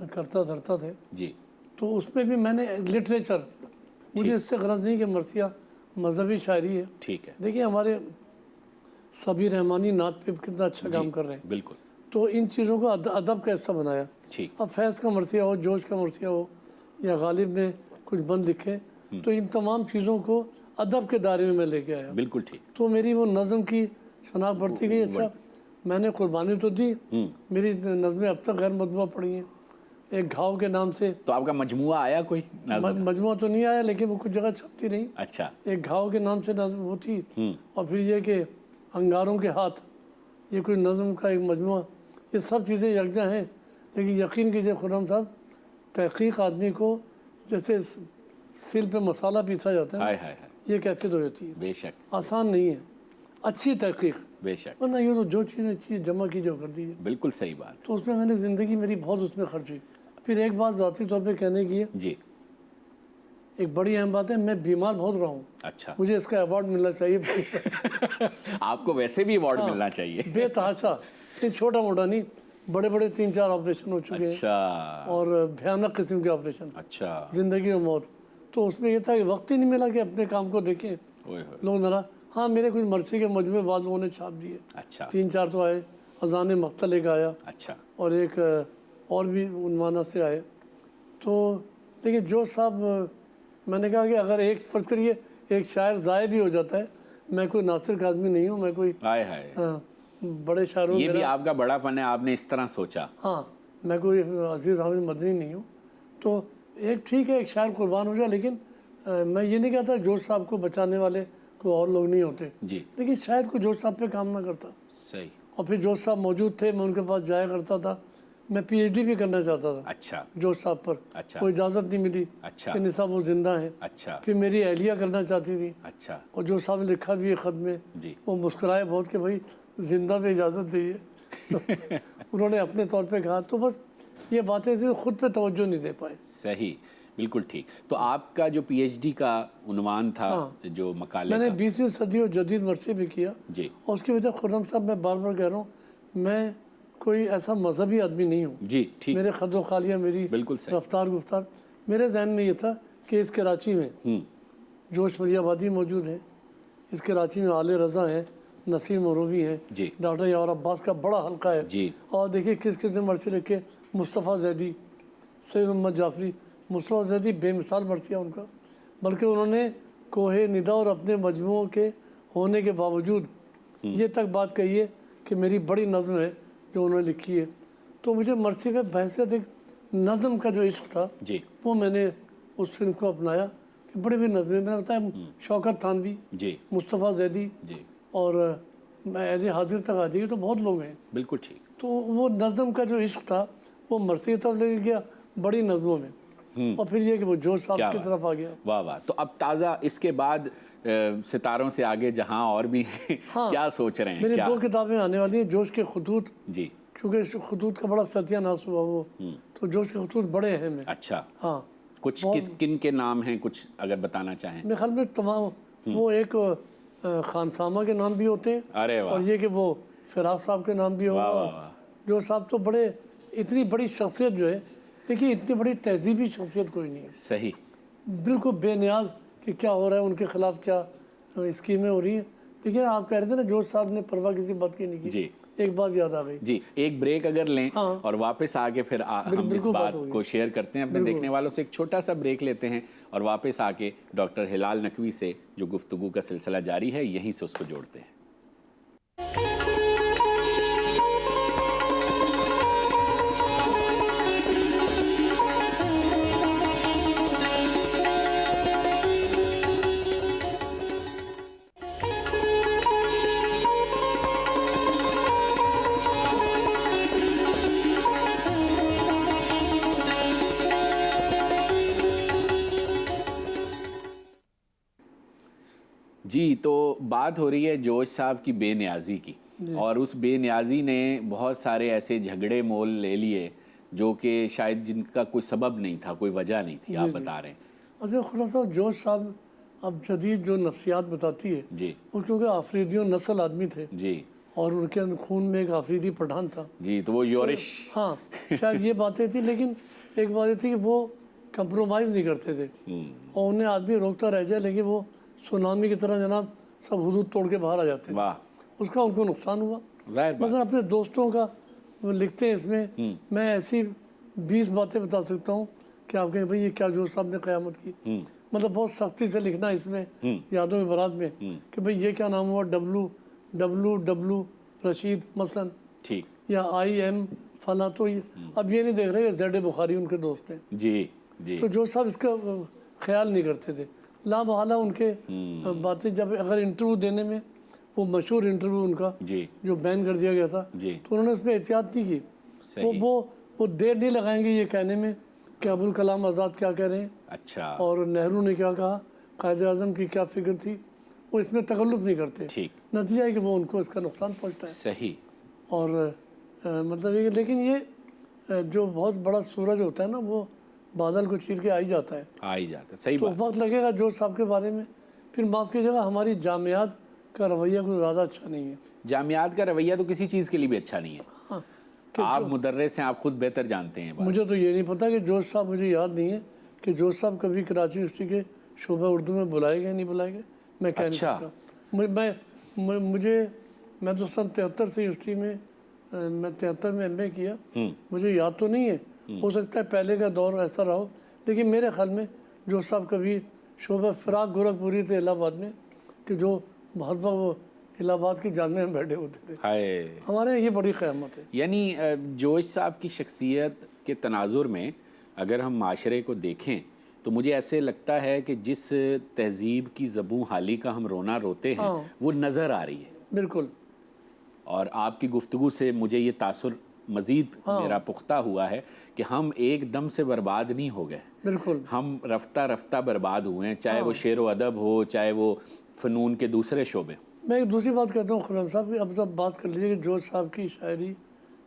करता धरता थे। जी। तो उसमें भी मैंने लिटरेचर, मुझे इससे गरज नहीं कि मरसिया मजहबी शायरी है। ठीक है। देखिए हमारे सबी रहमानी नात पे कितना अच्छा काम कर रहे हैं। बिल्कुल। तो इन चीज़ों को अदब का हिस्सा बनाया। ठीक। अब फैज़ का मरसिया हो, जोश का मरसिया हो, या गालिब ने कुछ बंद लिखे, तो इन तमाम चीज़ों को अदब के दायरे में मैं लेके आया। बिल्कुल ठीक। तो मेरी वो नज़म की शनाख्त बढ़ती गई। अच्छा मैंने कुर्बानी तो दी, मेरी नज़में अब तक गैर मजमूआ पड़ी हैं। एक घाव के नाम से तो आपका मजमुआ आया कोई नज़्म? मजमुआ तो नहीं आया, लेकिन वो कुछ जगह छपती रही। अच्छा। एक घाव के नाम से नज़म वो थी, और फिर ये कि अंगारों के हाथ, ये कोई नज़म का एक मजमुआ। ये सब चीज़ें यकजा हैं, लेकिन यकीन कीजिए खुर्रम साहब, तहकीक आदमी को जैसे सिल पे मसाला पीसा जाता है, हाय हाय हाय। ये कैफियत हो जाती है। बेशक। आसान नहीं है अच्छी तहकीक, बेशक। वरना ये तो जो चीज़ें जमा की जो कर दी है। बिल्कुल सही बात। तो उसमें मैंने ज़िंदगी मेरी बहुत उसमें खर्च हुई। फिर एक बात ज़ाती तौर पे कहने की है, जी। एक बड़ी अहम बात है, मैं बीमार बहुत रहा हूँ। अच्छा। मुझे इसका अवार्ड मिलना चाहिए। आपको वैसे भी अवार्ड मिलना चाहिए। बेतहाशा, ये छोटा मोटा नहीं, बड़े बड़े 3-4 ऑपरेशन हो चुके हैं, अच्छा। और भयानक किस्म के ऑपरेशन, अच्छा। ज़िंदगी और मौत। तो उसमें यह था कि वक्त ही नहीं मिला कि अपने काम को देखें। ओए होए। लोग नारा, हाँ मेरे कुछ मरसी के मजमे बाद लोगों ने छाप दिए, अच्छा। 3-4 तो आए। अजान मख्तल एक आया, अच्छा। और एक और भी उन्वाना से आए। तो देखिए जो साहब, मैंने कहा कि अगर एक फ़र्ज़ करिए एक शायर ज़ाय भी हो जाता है, मैं कोई नासिर का आदमी नहीं हूँ, मैं कोई हाय हाय। बड़े शायरों ये भी आपका बड़ापन है, आपने इस तरह सोचा। हाँ, मैं कोई अजीज़ हामिद मदनी नहीं हूँ। तो एक ठीक है एक शायर कुर्बान हो जाए, लेकिन मैं ये नहीं कहता जोश साहब को बचाने वाले कोई और लोग नहीं होते। जी। लेकिन शायद कोई जोश साहब पे काम ना करता। सही। और फिर जोश साहब मौजूद थे, मैं उनके पास जाया करता था। मैं पीएचडी भी करना चाहता था अच्छा। जोश साहब पर, अच्छा। कोई इजाज़त नहीं मिली अच्छा। कि निसाब वो जिंदा है। अच्छा। फिर मेरी अहलिया करना चाहती थी, अच्छा। और जोश साहब ने लिखा भी है ख़त में, जी। वो मुस्कुराए बहुत कि भाई जिंदा पे इजाज़त दी है। तो उन्होंने अपने तौर पे कहा। तो बस ये बातें थी, खुद पे तवज्जो नहीं दे पाए। सही। बिल्कुल ठीक। तो आपका जो पीएचडी का उन्वान था, जो मकाले मैंने का, 20वीं सदी और जदीद मरसे भी किया। जी। और उसकी वजह खुर्रम साहब, मैं बार बार कह रहा हूँ, میں کوئی ایسا مذہبی آدمی نہیں ہوں. جی ٹھیک. میرے خد و خالیہ، میری بالکل صحیح. رفتار گفتار، میرے ذہن میں یہ تھا کہ اس کراچی میں جوش ولی آبادی موجود ہے، اس کراچی میں آل رضا ہیں، نسیم مروی ہیں، جی ڈاکٹر یاور عباس کا بڑا حلقہ ہے. جی اور دیکھیے کس کس نے مرثی لکھے، مصطفیٰ زیدی، سید محمد جعفری. مصطفیٰ زیدی بے مثال مرثیہ ان کا، بلکہ انہوں نے کوہ ندا اور اپنے مجموعوں کے ہونے کے باوجود یہ تک بات کہی ہے کہ میری بڑی نظم ہے جو انہوں نے لکھی ہے. تو مجھے مرثی پہ بحثیت ایک نظم کا جو عشق تھا جی وہ میں نے اس فلم کو اپنایا کہ بڑی بڑی نظمیں. میں نے بتایا شوکت تھانوی، جی مصطفیٰ زیدی، جی اور میں ایز حاضر تک آ جائیے تو بہت لوگ ہیں. بالکل ٹھیک. تو وہ نظم کا جو عشق تھا وہ مرثی کی طرف لے گیا بڑی نظموں میں، اور پھر یہ کہ وہ جوش صاحب کی طرف آ گیا. واہ واہ. تو اب تازہ اس کے بعد ستاروں سے آگے جہاں اور بھی کیا سوچ رہے ہیں؟ میری کیا 2 کتابیں آنے والی ہیں. جوش کے خطوط، جی کیونکہ خطوط کا بڑا ستیہ ناس ہوا وہ، تو جوش کے خطوط بڑے اہم ہیں. اچھا. ہاں کچھ کن کے نام ہیں کچھ اگر بتانا چاہیں؟ میرے خیال میں تمام وہ ایک خانسامہ کے نام بھی ہوتے ہیں، ارے واہ. اور یہ کہ وہ فراز صاحب کے نام بھی ہوگا. واہ اور واہ واہ. جو صاحب تو بڑے، اتنی بڑی شخصیت جو ہے، دیکھیے اتنی بڑی تہذیبی شخصیت کوئی نہیں ہے. صحیح. بالکل بے نیاز کہ کیا ہو رہا ہے، ان کے خلاف کیا اسکیمیں ہو رہی ہیں. دیکھیے آپ کہہ رہے تھے نا جوش صاحب نے پرواہ کسی بات کی نہیں کی. جی ایک بات یاد آ گئی. جی. ایک بریک اگر لیں ہاں. اور واپس آ کے پھر ہم اس بالکل بات بات ہوگی. کو شیئر کرتے ہیں اپنے دیکھنے والوں سے. ایک چھوٹا سا بریک لیتے ہیں اور واپس آ کے ڈاکٹر ہلال نقوی سے جو گفتگو کا سلسلہ جاری ہے یہیں سے اس کو جوڑتے ہیں. جی تو بات ہو رہی ہے جوش صاحب کی بے نیازی کی، اور اس بے نیازی نے بہت سارے ایسے جھگڑے مول لے لیے جو کہ شاید جن کا کوئی سبب نہیں تھا، کوئی وجہ نہیں تھی. آپ بتا رہے ہیں. اصل خلاصہ جوش صاحب اب جدید جو نفسیات بتاتی ہے، جی وہ کیونکہ آفریدیوں نسل آدمی تھے جی اور ان کے خون میں ایک آفریدی پٹھان تھا. جی. تو وہ یورش. ہاں شاید یہ باتیں تھیں، لیکن ایک بات یہ تھی کہ وہ کمپرومائز نہیں کرتے تھے، اور انہیں آدمی روکتا رہ جائے لیکن وہ سونامی کی طرح جناب سب حدود توڑ کے باہر آ جاتے تھے. واہ. اس کا ان کو نقصان ہوا. ظاہر بات. مثلا اپنے دوستوں کا وہ لکھتے ہیں اس میں، میں ایسی 20 باتیں بتا سکتا ہوں کہ آپ کہیں بھائی یہ کیا جوش صاحب نے قیامت کی. مطلب بہت سختی سے لکھنا اس میں یادوں میں برات میں کہ بھئی یہ کیا نام ہوا، ڈبلو رشید مثلا، ٹھیک. یا IM فلاں. تو اب یہ نہیں دیکھ رہے کہ زیڈ بخاری ان کے دوست ہیں. جی جی تو جو صاحب اس کا خیال نہیں کرتے تھے. لا محالہ ان کے باتیں جب اگر انٹرویو دینے میں، وہ مشہور انٹرویو ان کا جی جو بین کر دیا گیا تھا، جی. تو انہوں نے اس میں احتیاط نہیں کی. صحیح. وہ دیر نہیں لگائیں گے یہ کہنے میں کہ ابوالکلام آزاد کیا کہہ رہے ہیں اچھا. اور نہرو نے کیا کہا، قائد اعظم کی کیا فکر تھی. وہ اس میں تکلف نہیں کرتے. ٹھیک. نتیجہ ہے کہ وہ ان کو اس کا نقصان پہنچتا ہے. صحیح. اور مطلب یہ، لیکن یہ جو بہت بڑا سورج ہوتا ہے نا، وہ بادل کو چیر کے آ ہی جاتا ہے. آ ہی جاتا ہے. صحیح تو بات. وقت لگے گا جوش صاحب کے بارے میں. پھر معاف کیجیے گا، ہماری جامعات کا رویہ کوئی زیادہ اچھا نہیں ہے. جامعات کا رویہ تو کسی چیز کے لیے بھی اچھا نہیں ہے. ہاں آپ مدرس ہیں، آپ خود بہتر جانتے ہیں. مجھے تو یہ نہیں پتا کہ جوش صاحب، مجھے یاد نہیں ہے کہ جوش صاحب کبھی کراچی یونیورسٹی کے شعبہ اردو میں بلائے گئے نہیں بلائے گئے. میں کہہ نہیں سکتا. میں تو سن 73 سے یونیورسٹی میں، میں 73 میں MA کیا. مجھے یاد تو نہیں ہے، ہو سکتا ہے پہلے کا دور ایسا رہا ہو، لیکن میرے خیال میں جوش صاحب کبھی شعبہ فراق گورکھپوری تھے الہ آباد میں، کہ جو ہر وقت وہ الہ آباد کی جامعہ میں بیٹھے ہوتے تھے. ہمارے یہ بڑی قیامت ہے. یعنی جوش صاحب کی شخصیت کے تناظر میں اگر ہم معاشرے کو دیکھیں تو مجھے ایسے لگتا ہے کہ جس تہذیب کی زبوں حالی کا ہم رونا روتے ہیں وہ نظر آ رہی ہے. بالکل. اور آپ کی گفتگو سے مجھے یہ تاثر مزید میرا پختہ ہوا ہے کہ ہم ایک دم سے برباد نہیں ہو گئے. بالکل. ہم رفتہ رفتہ برباد ہوئے ہیں، چاہے وہ شعر و ادب ہو، چاہے وہ فنون کے دوسرے شعبے. میں ایک دوسری بات کہتا ہوں خرم صاحب، اب سب بات کر لیجیے کہ جوش صاحب کی شاعری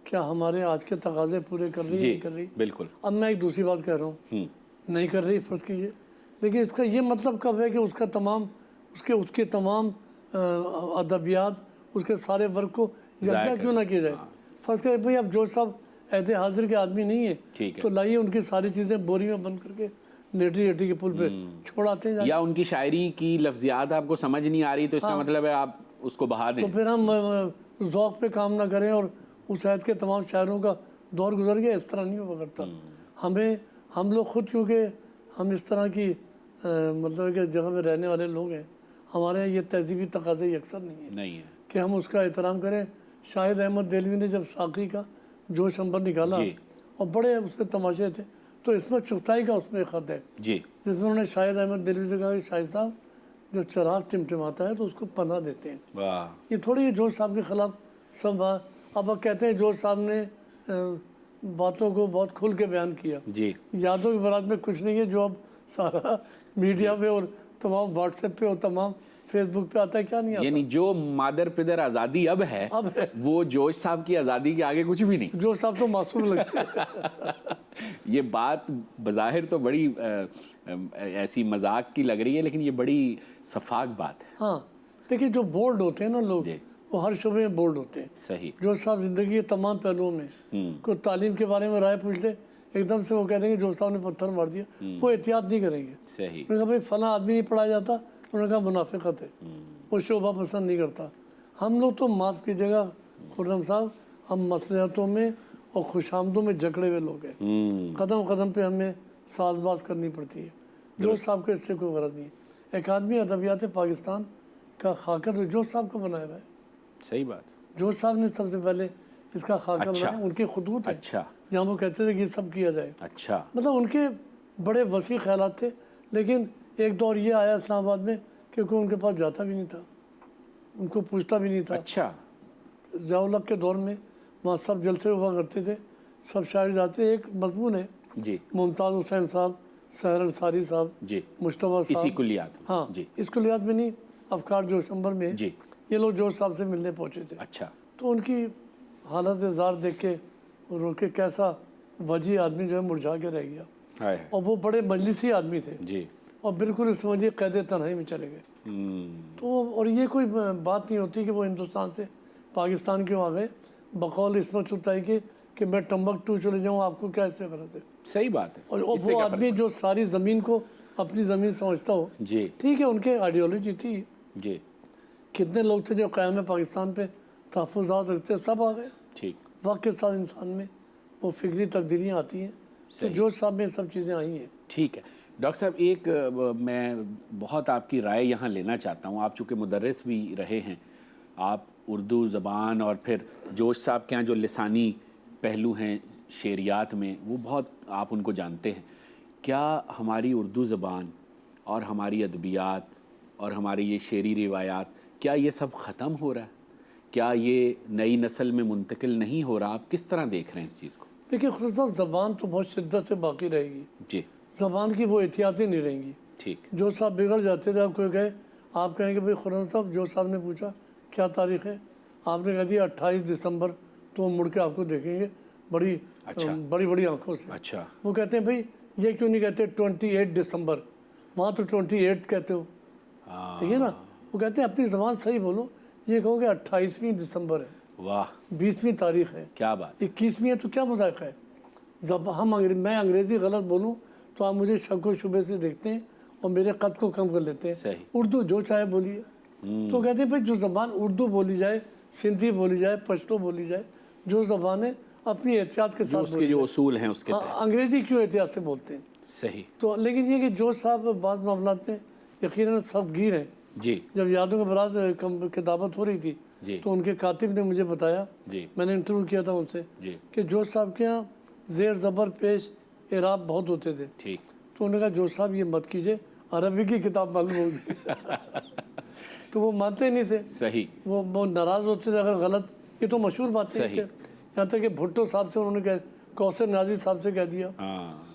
کیا ہمارے آج کے تقاضے پورے کر رہی ہے نہیں کر رہی. بالکل. اب میں ایک دوسری بات کہہ رہا ہوں، نہیں کر رہی فرض کیجیے، لیکن اس کا یہ مطلب کب ہے کہ اس کا تمام اس کے تمام ادبیات، اس کے سارے ورک کو یکجا کیوں نہ کیا جائے. फर्ज करें भाई अब जोश साहब ऐसे हाजिर के आदमी नहीं है, ठीक है। तो लाइए उनकी सारी चीज़ें बोरी में बंद करके नेटी नेटी के पुल पे छोड़ आते हैं जाके। या उनकी शायरी की लफ्जियात आपको समझ नहीं आ रही तो इसका मतलब है आप उसको बहा दें। तो फिर हम ज़ौक़ पे काम ना करें और उस ऐद के तमाम शायरों का दौर गुजर गया, इस तरह नहीं हुआ करता। हम लोग खुद, क्योंकि हम इस तरह की मतलब कि जगह में रहने वाले लोग हैं, हमारे यहाँ ये तहजीबी तकाज़े अक्सर नहीं है कि हम उसका एहतराम करें। शाहिद अहमद देलवी ने जब साकी का जोश अंबर निकाला और बड़े उसमें तमाशे थे, तो इसमें चुगताई का उसमें एक खत है जी, जिसमें उन्होंने शाहिद अहमद देलवी से कहा कि शाहिद साहब जब चिराग टिमटिमाता है तो उसको पनाह देते हैं। वाह, ये थोड़ी जोश साहब के ख़िलाफ़ सब अब कहते हैं जोश साहब ने बातों को बहुत खुल के बयान किया। जी, यादों की बारात में कुछ नहीं है जो अब सारा मीडिया पे और तमाम व्हाट्सएप पे और तमाम फेसबुक पे आता है, क्या नहीं आता। यानी जो मादर पिदर आज़ादी अब है वो जोश साहब की आज़ादी के आगे कुछ भी नहीं। जोश साहब तो मासूम लगते हैं। ये बात बज़ाहिर तो बड़ी ऐसी मजाक की लग रही है, लेकिन ये बड़ी सफाक बात है। हाँ, देखिए जो बोल्ड होते हैं ना लोग, वो हर शोबे में बोल्ड होते हैं। सही। जोश साहब जिंदगी के तमाम पहलुओं में कोई तालीम के बारे में राय पूछ ले, एकदम से वो कह देंगे जोश साहब ने पत्थर मार दिया, वो एहतियात नहीं करेंगे। सही। उन्होंने कहा भाई फला आदमी नहीं पढ़ाया जाता, उन्होंने कहा मुनाफिकत है, वो शोभा पसंद नहीं करता। हम लोग तो माफ़ कीजिएगा खुर्रम साहब, हम मसलिहतों में और खुशामदों में जकड़े हुए लोग हैं। कदम कदम पे हमें साजबाज करनी पड़ती है। जोश साहब को इससे कोई गरज नहीं है। एक आदमी अदबियात पाकिस्तान का खाका तो जोश साहब को बनाया हुआ है। सही बात। जोश साहब ने सबसे पहले इसका खाका बनाया, उनके खुतूत है जहाँ वो कहते थे कि सब किया जाए। अच्छा, मतलब उनके बड़े वसी ख्यालात थे, लेकिन एक दौर ये आया इस्लामाबाद में कि कोई उनके पास जाता भी नहीं था, उनको पूछता भी नहीं था। अच्छा, ज़ियाउल-हक के दौर में वहाँ सब जलसे हुआ करते थे, सब शायर जाते। एक मजमून है जी, मुमताज़ हुसैन साहब, सहर अंसारी साहब जी, मुश्तबा इसी साहब, कुलियात में। हाँ जी, इस कुलियात में नहीं, अफकार जोश अंबर में जी, ये लोग जोश साहब से मिलने पहुँचे थे। अच्छा, तो उनकी हालत ज़ार देख के रोके कैसा वजी आदमी जो है मुरझा के रह गया। हाय हाय, और वो बड़े मजलिसी आदमी थे जी, और बिल्कुल समझिए कैद तन्हाई में चले गए। तो और ये कोई बात नहीं होती कि वो हिंदुस्तान से पाकिस्तान क्यों आ गए, बकौल इसमें चुताई के कि मैं टम्बकटू चले जाऊँ, आपको क्या इससे गरज है। सही बात है। और वो आदमी जो सारी ज़मीन को अपनी ज़मीन समझता हो, जी, ठीक है, उनके आइडियोलॉजी थी। जी, कितने लोग थे जो क़याम पाकिस्तान पे तहफ़्फ़ुज़ात रखते, सब आ गए। ठीक, वक्त के साथ इंसान में वो फिक्री तब्दीलियाँ आती हैं, तो जोश साहब में सब चीज़ें आई हैं। ठीक है। डॉक्टर साहब, एक मैं बहुत आपकी राय यहाँ लेना चाहता हूँ। आप चूँकि मुदर्रिस भी रहे हैं, आप उर्दू ज़बान और फिर जोश साहब के यहाँ जो लिसानी पहलू हैं शेरियात में, वो बहुत आप उनको जानते हैं। क्या हमारी उर्दू ज़बान और हमारी अदबियात और हमारी ये शेरी रिवायात, क्या ये सब ख़त्म हो रहा है? क्या ये नई नस्ल में मुंतकिल नहीं हो रहा? आप किस तरह देख रहे हैं इस चीज़ को? देखिए खुद साहब, ज़बान तो बहुत शिद्दत से बाकी रहेगी। जी, ज़बान की वो एहतियाती नहीं रहेंगी। ठीक, जो साहब बिगड़ जाते थे, आप कोई कहे, आप कहेंगे भाई खुर्रम साहब, जो साहब ने पूछा क्या तारीख़ है, आपने कह दिया 28 दिसंबर, तो मुड़ के आपको देखेंगे बड़ी बड़ी आंखों से। अच्छा, वो कहते हैं भाई ये क्यों नहीं कहते 28 दिसंबर, वहाँ तो 28 कहते हो, ठीक है ना। वो कहते हैं अपनी ज़बान सही बोलो, ये कहोगे 28वीं दिसंबर है, वाह, 20वीं तारीख़ है, क्या बात, 21वीं है, तो क्या मजाक है। जब मैं अंग्रेज़ी गलत बोलूँ तो आप मुझे शक व शुबे से देखते हैं और मेरे कद को कम कर लेते हैं। सही। उर्दू जो चाहे बोलिए। तो कहते हैं भाई जो ज़बान उर्दू बोली जाए, सिंधी बोली जाए, पश्तो बोली जाए, जो ज़बान है अपनी एहतियात के साथ उसके जो उसूल हैं उसके तहत। अंग्रेज़ी क्यों एहतियात से बोलते हैं। सही। तो लेकिन ये कि जो साहब बाज़ मामलात में यकीनन सख्तगीर हैं। जी, जब यादों के बरात किताबत हो रही थी जी, तो उनके कातिब ने मुझे बताया, जी, मैंने इंटरव्यू किया था उनसे, जी, कि जोश साहब के यहाँ ज़ेर ज़बर पेश एराब बहुत होते थे। ठीक, तो उन्होंने कहा जोश साहब ये मत कीजिए, अरबी की किताब मालूम होगी। तो वो मानते नहीं थे। सही, वो नाराज़ होते थे अगर गलत। ये तो मशहूर बात है। यहाँ तक कि भुट्टो साहब से उन्होंने कह, कौसर नाजी साहब से कह दिया,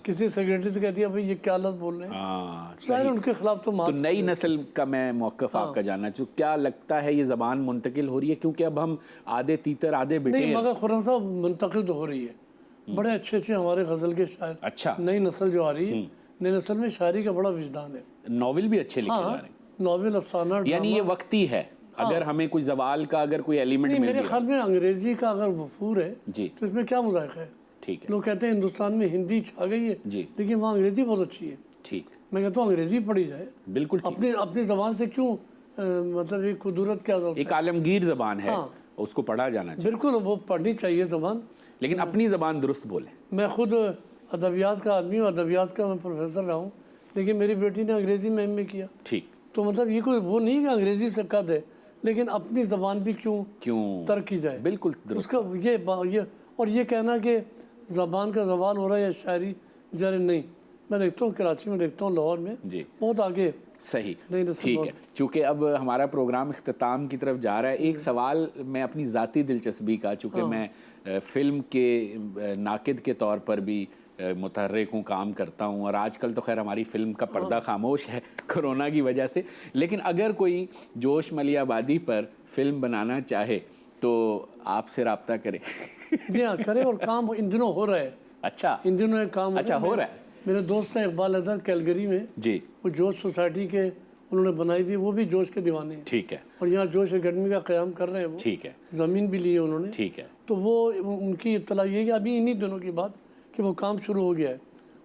किसी सेक्रेटरी से कह दिया भाई ये क्या गलत बोल रहे हैं। शायद उनके खिलाफ तो नई नस्ल का मैं मौक़िफ़ आपका जानना चाहूँ, क्या लगता है ये ज़बान मुंतकिल हो रही है? क्योंकि अब हम आधे तीतर आधे बेटे नहीं, मगर खुर्रम साहब मुंतकिल तो हो रही है। बड़े अच्छे अच्छे हमारे गज़ल के शायर, अच्छा, नई नस्ल जो आ रही है, नई नस्ल में शायरी का बड़ा विजदान है। नॉवेल भी अच्छे लिखे जा रहे हैं, नॉवेल, अफसाना, यानी ये वक्ती है। अगर हमें कोई जवाल का अगर कोई एलिमेंट नहीं, मिल मेरे गया। ख्याल में अंग्रेजी का अगर वफूर है जी तो इसमें क्या मुज़ायक़ा है। ठीक है, लोग कहते हैं हिंदुस्तान में हिंदी छा गई है, जी लेकिन वहाँ अंग्रेज़ी बहुत अच्छी है। ठीक, मैं कहता हूँ अंग्रेज़ी पढ़ी जाए, बिल्कुल ठीक। अपनी अपनी ज़बान से क्यों मतलब एक कुदरत क्या ज़रूरत एक आलमगीर ज़बान है, हाँ। उसको पढ़ा जाना है। चाहिए, बिल्कुल वो पढ़नी चाहिए ज़बान। लेकिन अपनी ज़बान दुरुस्त बोले। मैं खुद अदबियात का आदमी हूँ, अदबियात का मैं प्रोफेसर रहा हूँ, लेकिन मेरी बेटी ने अंग्रेज़ी में एमए किया। ठीक, तो मतलब ये कोई वो नहीं कि अंग्रेज़ी से कद है, लेकिन अपनी ज़बान भी क्यों तर्क की जाए। बिल्कुल दुरुस्त। उसका ये और ये कहना कि ज़बान का जवाल हो रहा है या शायरी जारी, नहीं। मैं देखता हूँ कराची में, देखता हूँ लाहौर में, जी बहुत आगे। सही, नहीं, नस्ल ठीक बहुत। है। चूँकि अब हमारा प्रोग्राम इख्तिताम की तरफ जा रहा है, एक सवाल मैं अपनी ज़ाती दिलचस्पी का, चूँकि मैं फ़िल्म के नाकिद के तौर पर भी मुतहर्रिक हूँ, काम करता हूँ, और आजकल तो खैर हमारी फ़िल्म का पर्दा खामोश है कोरोना की वजह से, लेकिन अगर कोई जोश मलियाबादी पर फ़िल्म बनाना चाहे तो आपसे रब्ता करे। जी हाँ, करे, और काम इन दिनों हो रहा है। अच्छा, इन दिनों एक काम अच्छा हो रहा है। मेरे दोस्त हैं इकबाल अजहर कैलगरी में, जी वो जोश सोसाइटी के उन्होंने बनाई थी, वो भी जोश के दीवाने हैं, ठीक है, और यहाँ जोश एकेडमी का क़याम कर रहे हैं। वो ठीक है, ज़मीन भी ली है उन्होंने। ठीक है। तो वो उनकी इत्तला ये है कि अभी इन्हीं दिनों की बात कि वो काम शुरू हो गया है।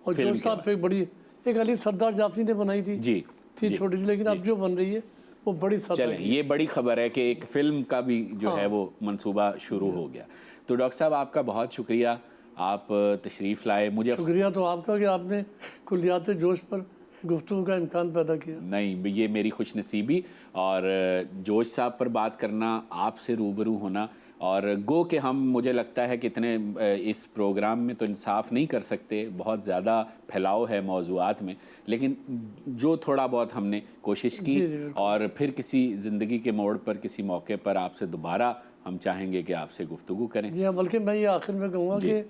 और फिल्म जोश के साहब पे बड़ी एक अली सरदार जाफरी ने बनाई थी, जी थी जी, छोटी सी, लेकिन अब जो बन रही है वो बड़ी चलें, सरदार ये बड़ी खबर है कि एक फ़िल्म का भी जो है वो मंसूबा शुरू हो गया। तो डॉक्टर साहब आपका बहुत शुक्रिया, आप तशरीफ़ लाए। मुझे शुक्रिया तो आपका कि आपने कुल्लियात जोश पर गुफ्तगू का इम्कान पैदा किया। नहीं, ये मेरी खुशनसीबी, और जोश साहब पर बात करना, आपसे रूबरू होना, और गो कि हम, मुझे लगता है कि इतने इस प्रोग्राम में तो इंसाफ नहीं कर सकते, बहुत ज़्यादा फैलाव है मौज़ूआत में, लेकिन जो थोड़ा बहुत हमने कोशिश की, और फिर किसी ज़िंदगी के मोड़ पर किसी मौके पर आपसे दोबारा हम चाहेंगे कि आपसे गुफ्तगू करें। जी हाँ, बल्कि मैं ये आखिर में कहूँगा कि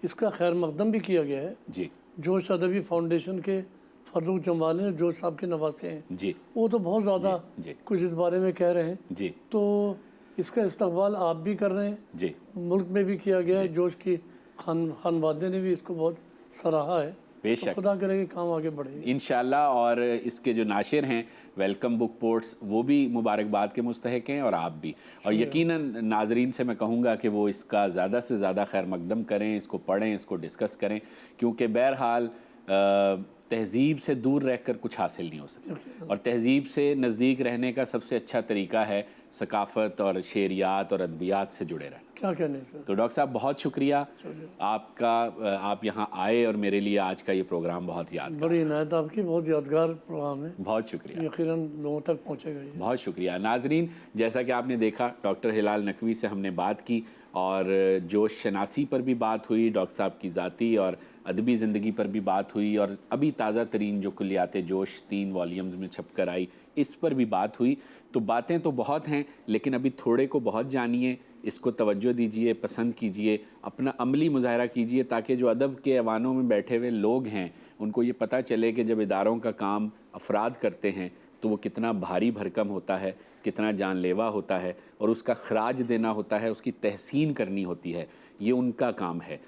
इसका खैर मकदम भी किया गया है। जी जोश अदबी फाउंडेशन के फर्रुख जमाल हैं, जोश साहब के नवासे हैं, जी वो तो बहुत ज़्यादा जी कुछ इस बारे में कह रहे हैं। जी तो इसका इस्तकबाल आप भी कर रहे हैं, जी, मुल्क में भी किया गया है, जोश की खानवादे ने भी इसको बहुत सराहा है। बेशक, तो खुदा करे कि काम आगे बढ़े इंशाल्लाह। और इसके जो नाशिर हैं वेलकम बुक पोर्ट्स, वो भी मुबारकबाद के मुस्तहिक हैं, और आप भी, और यकीनन नाजरीन से मैं कहूँगा कि वो इसका ज़्यादा से ज़्यादा खैर मकदम करें, इसको पढ़ें, इसको डिस्कस करें, क्योंकि बहरहाल तहज़ीब से दूर रहकर कुछ हासिल नहीं हो सकता, और तहज़ीब से नज़दीक रहने का सबसे अच्छा तरीका है सकाफ़त और शेरियात और अदबियात से जुड़े रहना। क्या कहने सर। तो डॉक्टर साहब बहुत शुक्रिया आपका, आप यहाँ आए, और मेरे लिए आज का ये प्रोग्राम बहुत यादगार, बड़ी इनायत आपकी, बहुत यादगार प्रोग्राम है, बहुत शुक्रिया, यकीनन लोगों तक पहुँचेगा ये। बहुत शुक्रिया। नाजरीन, जैसा कि आपने देखा, डॉक्टर हिलाल नकवी से हमने बात की, और जोश शनासी पर भी बात हुई, डॉक्टर साहब की ज़ाती और अदबी ज़िंदगी पर भी बात हुई, और अभी ताज़ा तरीन जो कुल्लियात जोश 3 वॉल्यूम्स में छप कर आई, इस पर भी बात हुई। तो बातें तो बहुत हैं, लेकिन अभी थोड़े को बहुत जानिए, इसको तवज्जो दीजिए, पसंद कीजिए, अपना अमली मुज़ाहरा कीजिए, ताकि जो अदब के ऐवानों में बैठे हुए लोग हैं उनको ये पता चले कि जब इदारों का काम अफराद करते हैं तो वो कितना भारी भरकम होता है, कितना जानलेवा होता है, और उसका खराज देना होता है, उसकी तहसीन करनी होती है। ये उनका काम है।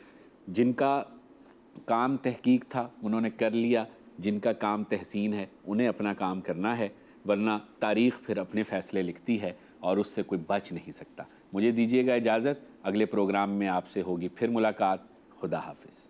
जिनका काम तहकीक था उन्होंने कर लिया, जिनका काम तहसीन है उन्हें अपना काम करना है, वरना तारीख़ फिर अपने फ़ैसले लिखती है और उससे कोई बच नहीं सकता। मुझे दीजिएगा इजाज़त, अगले प्रोग्राम में आपसे होगी फिर मुलाकात। खुदा हाफिज़।